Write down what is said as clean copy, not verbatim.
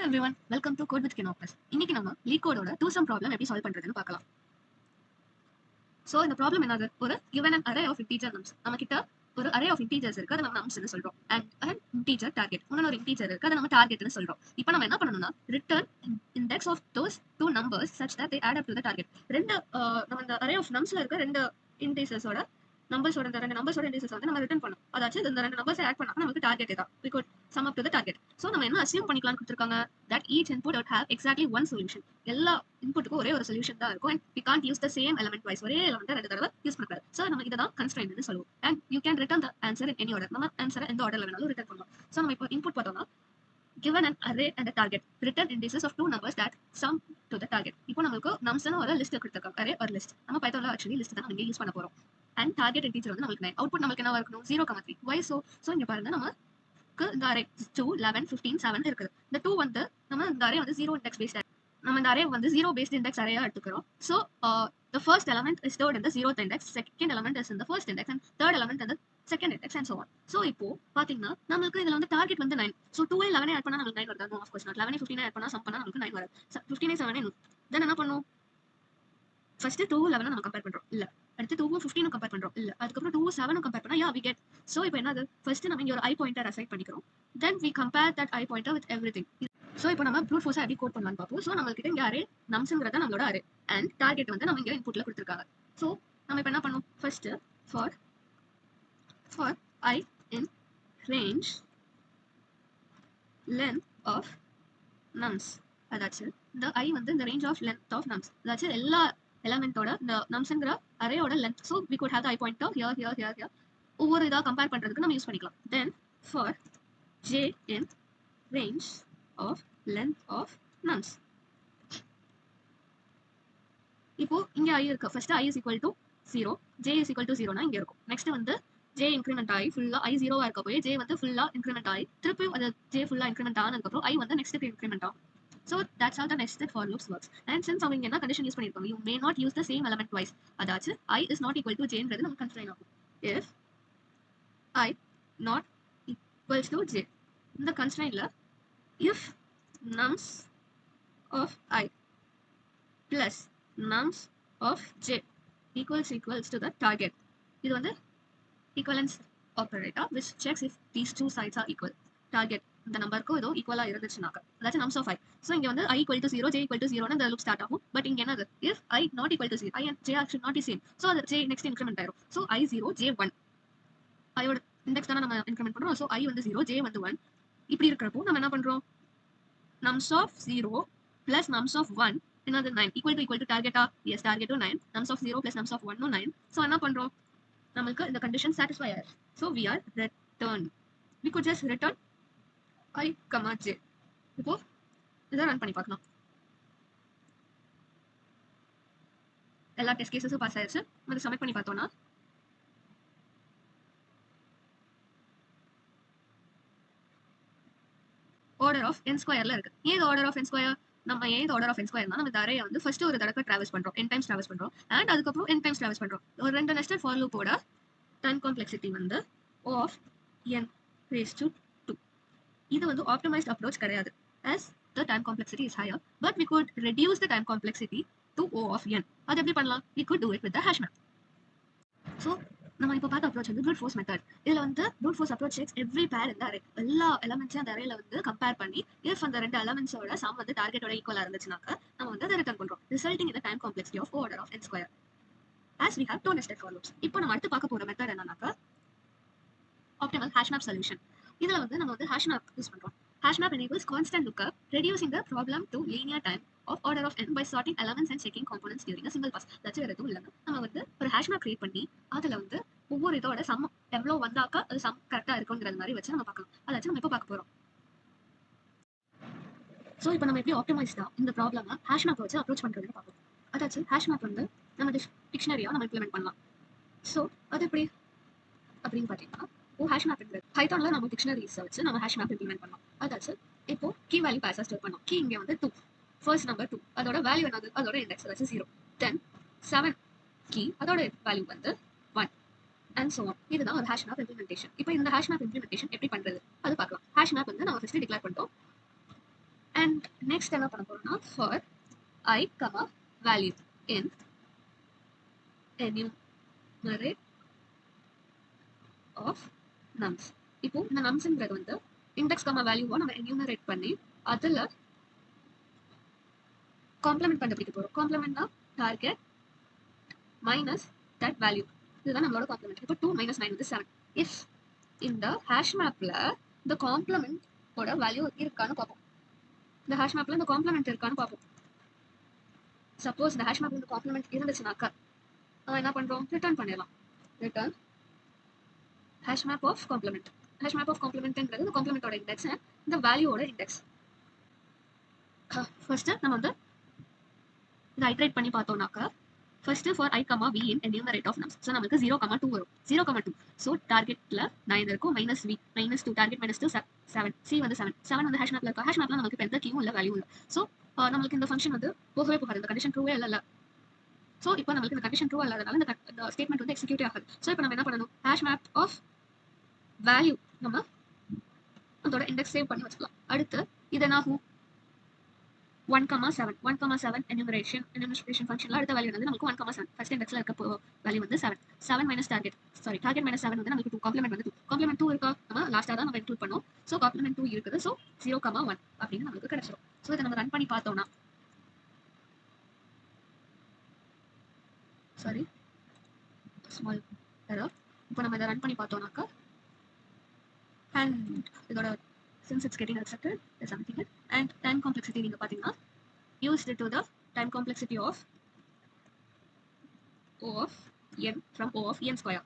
Hello everyone, welcome to Code with Kinopus. இன்னைக்கு நம்ம LeetCode-ஓட 2sum problem எப்படி சால்வ் பண்றதுன்னு பார்க்கலாம். சோ இந்த ப்ராப்ளம் என்னது? ஒரு given an array of integer nums. நம்ம கிட்ட ஒரு array of integers இருக்கு, அதை நம்ம nums னு சொல்றோம். And an integer target. இன்னொரு integer இருக்கு, அதை நம்ம target னு சொல்றோம். இப்போ நம்ம என்ன பண்ணனும்னா return index of those two numbers such that they add up to the target. ரெண்டு நம்ம இந்த array of numsல இருக்க ரெண்டு integers-ஓட நம்பர்ஸோட இந்த ரெண்டு நம்பர்ஸோட இண்டிசஸ் வந்து நம்ம ரிட்டர்ன் பண்ணோம். அதாச்சு இந்த ரெண்டு நம்பர்ஸ் ஆட் பண்ணா நமக்கு டார்கெட் இதான். we could sum up to the target. So நம்ம என்ன அஸ்யூம் பண்ணிக்கலாம் கொடுத்திருக்காங்க that each input would have exactly one solution. எல்லா இன்புட்டுக்கும் ஒரே ஒரு சொல்யூஷன் தான் இருக்கும் and we can't use the same element twice. ஒரே எலிமெண்ட் ரெண்டு தடவை யூஸ் பண்ணக்கூடாது. சோ நம்ம இத தான் constraint னு சொல்லுவோம். and you can return the answer in any order. நம்ம ஆன்சரை எந்த ஆர்டர்ல வேணாலும் ரிட்டர்ன் பண்ணலாம். சோ நம்ம இப்போ இன்புட் பார்த்தோம்னா given an array and a target, return indices of two numbers that sum to the target. இப்போ நமக்கு nums னு ஒரு லிஸ்ட் கொடுத்திருக்காங்க, array or list. நம்ம பைத்தான்ல actually லிஸ்ட் தான் நம்ம யூஸ் பண்ண போறோம். and target integer வந்து நமக்கு 9. அவுட்புட் நமக்கு என்னவா இருக்கணும் 0,3. why so இங்க பாருங்க நமக்கு இந்த array 2 11 15 7 இருக்குது. இந்த 2 வந்து நம்ம இந்த array வந்து 0 index based நம்ம இந்த array வந்து 0 based index array எடுத்துக்கிறோம். so the first element is stored in the 0th index, second element is in the first index and third element in the second index and so on. so இப்போ பாத்தீங்கன்னா நமக்கு இதுல வந்து target வந்து 9. so 2 11 add பண்ணா நமக்கு 9 வருதா? no of course not. 11 15 add பண்ணா சம் பண்ணா நமக்கு 9 வராது. 15 7 then என்ன பண்ணும்? first 2 11 நம்ம கம்பேர் பண்றோம் இல்ல, அடுத்து 2 15 கம்பேர் பண்றோம் இல்ல, அதுக்கு அப்புறம் 2 7 கம்பேர் பண்ணா we get. so இப்போ என்னது? first நம்ம இங்க ஒரு i pointer அசைன் பண்ணிக்கிறோம், then we compare that i pointer with everything. so இப்போ நம்ம brute force எப்படி கோட் பண்ணலாம்னு பாப்போம். so நமக்கு இங்க array numsங்கறது நம்மளோட array and target வந்து நம்ம இங்க இன்புட்ல கொடுத்திருக்காங்க. so நம்ம இப்போ என்ன பண்ணனும்? first for I in range length of nums, அதாச்சு இந்த i வந்து இந்த range of length of nums, அதாச்சு எல்லா எலிமெண்டோட இந்த நம்ஸ்ங்கற அரேயோட length. so we could have the i pointer here ஒவ்வொரு இதா கம்பேர் பண்றதுக்கு நம்ம யூஸ் பண்ணிக்கலாம். then for j in range of length of nums, இப்போ இங்க i இருக்கு. first i is equal to 0, j is equal to 0 னா இங்க இருக்கும். next வந்து j increment ஆகி ஃபுல்லா i 0 ஆ இருக்க போய் j வந்து ஃபுல்லா increment ஆகி திருப்பி அது j ஃபுல்லா increment ஆனதுக்கு அப்புறம் i வந்து next increment ஆகும். so that's how the nested for loops works. and since அவங்க என்ன கண்டிஷன் யூஸ் பண்ணிருக்காங்க, you may not use the same element twice, அதாச்சு i is not equal to j ன்றது நமக்கு கன்ஸ்ட்ரெயின் ஆகும். if i not equals to j, இந்த கன்ஸ்ட்ரெயின்ல if nums of i plus nums of j equals to the target, இது வந்து equivalence operator which checks if these two sides are equal. target இந்த நம்பருக்கு ஏதோ ஈக்குவலா இருந்துச்சுனாக்க அதாவது nums of i. so இங்க வந்து i equal to 0 j equal to 0 னு இந்த லூப் ஸ்டார்ட் ஆகும். பட் இங்க என்னது? if i not equal to 0, i and j should not be same. so அது j next increment ஆயிரும். so i 0 j 1, i ஓட இண்டெக்ஸ் தான நம்ம இன்கிரிமெண்ட் பண்றோம். so i வந்து 0 j வந்து 1. இப்படி இருக்கறப்போ நம்ம என்ன பண்றோம்? nums of 0 plus nums of 1 என்னது 9 equal to target ah? yes, target 9. nums of 0 plus nums of 1 9. so என்ன பண்றோம்? நமக்கு இந்த கண்டிஷன் satisfy ஆயிடுச்சு. so we are return. we could just return i, j. இப்போ இத ரன் பண்ணி பார்க்கலாம். எல்லா டெஸ்ட் கேसेसும் பாஸ் ஆயிருச்சு. நம்ம சப்மிட் பண்ணி பார்த்தோம்னா ஆர்டர் ஆஃப் n ஸ்கொயர்ல இருக்கு. ஏன் ஆர்டர் ஆஃப் n ஸ்கொயர்? நம்ம ஏன் ஆர்டர் ஆஃப் n ஸ்கொயர்னா நம்ம இந்த அரேயை வந்து ஃபர்ஸ்ட் ஒரு தடவை டிராவல்ஸ் பண்றோம், n டைம்ஸ் டிராவல்ஸ் பண்றோம் and அதுக்கு அப்புறம் n டைம்ஸ் டிராவல்ஸ் பண்றோம். ஒரு ரெண்டு நெஸ்டட் ஃபார் லூப்போட டைம் காம்ப்ளெக்சிட்டி வந்து of n raised to 2. இது வந்து ஆப்டிமைஸ்ட் அப்ரோச் கிடையாது, as the time complexity is higher, but we could reduce the time complexity to O of n. அது எப்படி பண்ணலாம்? we could do it with the hash map. so நம்ம இப்போ பார்த்த approach வந்து brute force method. இதுல வந்து brute force approach checks every pair in the array. எல்லா எலிமெண்ட்ஸையும் அந்த அரேல வந்து கம்பேர் பண்ணி if அந்த ரெண்டு எலிமெண்ட்ஸோட சம் வந்து டார்கெட்டோட ஈக்குவலா இருந்துச்சுனாக்க நம்ம வந்து அதை ரிட்டர்ன் பண்றோம், resulting in the time complexity of O order of n square, as we have two nested for loops. இப்போ நம்ம அடுத்து பார்க்க போற மெத்தட் என்னன்னாக்க optimal hash map solution. இதுல வந்து நம்ம வந்து hash map யூஸ் பண்றோம். hash map enables constant lookup, reducing the problem to linear time of order of n by sorting elements and checking components during a single pass. that's வேற எதுவும் இல்லைங்க, நம்ம வந்து ஒரு hash map கிரியேட் பண்ணி அதுல வந்து ஒவ்வொரு இதோட சம் எவ்வளவு வந்தாக்க அது சம் கரெக்டா இருக்கும்ங்கற மாதிரி வச்சு நம்ம பார்க்கலாம். அதாச்சும் நம்ம இப்போ பார்க்க போறோம். சோ இப்போ நம்ம எப்படி ஆப்டிமைஸ்டா இந்த ப்ராப்ளமை hash map வச்சு அப்ரோச் பண்றதுன்னு பார்ப்போம். அதாச்சும் hash map வந்து நம்ம டிக்ஷனரியா நம்ம இம்ப்ளிமெண்ட் பண்ணலாம். சோ அது எப்படி அப்படின்னு பாத்தீங்கன்னா hash map இருக்கு. பைத்தான்ல நம்ம டிக்ஷனரிஸ் வச்சு நம்ம hash map இம்ப்ளிமெண்ட் பண்ணலாம். அதாச்சு இப்போ கீ வேல்யூ பேஸா ஸ்டோர் பண்ணோம். கீ இங்க வந்து 2, ஃபர்ஸ்ட் நம்பர் 2, அதோட வேல்யூ என்னது? அதோட இண்டெக்ஸ் அதாச்சு 0. then 7 கீ, அதோட வேல்யூ வந்து 1 and so on. இதுதான் ஒரு hash map implementation. இப்போ இந்த hash map implementation எப்படி பண்றது அது பார்க்கலாம். hash map வந்து நம்ம ஃபர்ஸ்ட் டிக்ளேர் பண்ணிட்டோம் அண்ட் நெக்ஸ்ட் என்ன பண்ண போறோம்னா for I, value in enumerate of nums. இப்போ இந்த நம்ஸ்ங்கிறது வந்து இண்டெக்ஸ் வேல்யூவா நம்ம என்யூமரேட் பண்ணி அதுல காம்ப்ளிமெண்ட் கண்டுபிடிக்க போறோம். காம்ப்ளிமெண்ட்னா டார்கெட் மைனஸ் தட் வேல்யூ, இதுதான் நம்மளோட காம்ப்ளிமெண்ட். இப்போ 2 மைனஸ் 9 வந்து 7. இஃப் இந்த ஹேஷ் மேப்ல இந்த காம்ப்ளிமெண்ட் ஓட வேல்யூ இருக்கான்னு பார்ப்போம். இந்த ஹேஷ் மேப்ல இந்த காம்ப்ளிமெண்ட் இருக்கான்னு பார்ப்போம். சப்போஸ் இந்த ஹேஷ் மேப்ல இந்த காம்ப்ளிமெண்ட் இருந்துச்சுனாக்கா என்ன பண்றோம், ரிட்டர்ன் பண்ணிடலாம். Return hash map of complement. Hash map of complement என்றது இந்த காம்ப்ளிமெண்டோட இண்டெக்ஸ், இந்த வேல்யூவோட இண்டெக்ஸ். ஃபர்ஸ்ட் நம்ம வந்து இதை ஐட்ரேட் பண்ணி பார்த்தோம்னாக்கா first for I, V in enumerate of nums. So நமக்கு 0,2 வரும். 0,2. ஸோ டார்கெட்ல 9 இருக்கும், minus V minus 2, target minus 2 7, C வந்து 7 வந்து ஹேஷ் மேப்ல இருக்கும். ஹேஷ் மேப்ல நமக்கு எந்த கீயும் இல்லை, வேல்யூ இல்லை. ஸோ நம்மளுக்கு இந்த ஃபங்க்ஷன் வந்து போகவே போகாது, இந்த கண்டிஷன் ட்ரூவே இல்லை. ஸோ இப்போ நம்மளுக்கு இந்த கண்டிஷன் ட்ரூ இல்லாதனால இந்த ஸ்டேட்மெண்ட் வந்து எக்ஸிக்யூட்டே ஆகாது. ஸோ இப்போ நம்ம என்ன பண்ணணும், ஹேஷ் மேப் ஆஃப் வேல்யூ நம்ம அதோட இண்டெக்ஸ் சேவ் பண்ணி வச்சுக்கலாம். அடுத்து இது என்ன ஆகும், 1,7 1,7 enumeration ஃபங்க்ஷன்ல அடுத்த வேல்யூ வந்து நமக்கு 1,7 ஃபர்ஸ்ட் இண்டெக்ஸ்ல இருக்க வேல்யூ வந்து 7 மைனஸ் டார்கெட் மைனஸ் 7 வந்து நமக்கு 2, காம்ப்ளிமெண்ட் வந்து 2. காம்ப்ளிமெண்ட் 2 இருக்கா, நம்ம லாஸ்டா தான் நம்ம இன்க்ளூட் பண்ணோம். ஸோ காம்ப்ளிமெண்ட் 2 இருக்குது. ஸோ 0,1 அப்படின்னு நமக்கு கிடைச்சிடும். ஸோ இதை நம்ம ரன் பண்ணி பார்த்தோம்னா, சாரி ஸ்மால் எரர். இப்போ நம்ம இதை ரன் பண்ணி பார்த்தோம்னாக்கா and இதோட since it's getting accepted there's something here. And time complexity நீங்க பாத்தீங்கன்னா used to the time complexity of O of n from O of n square.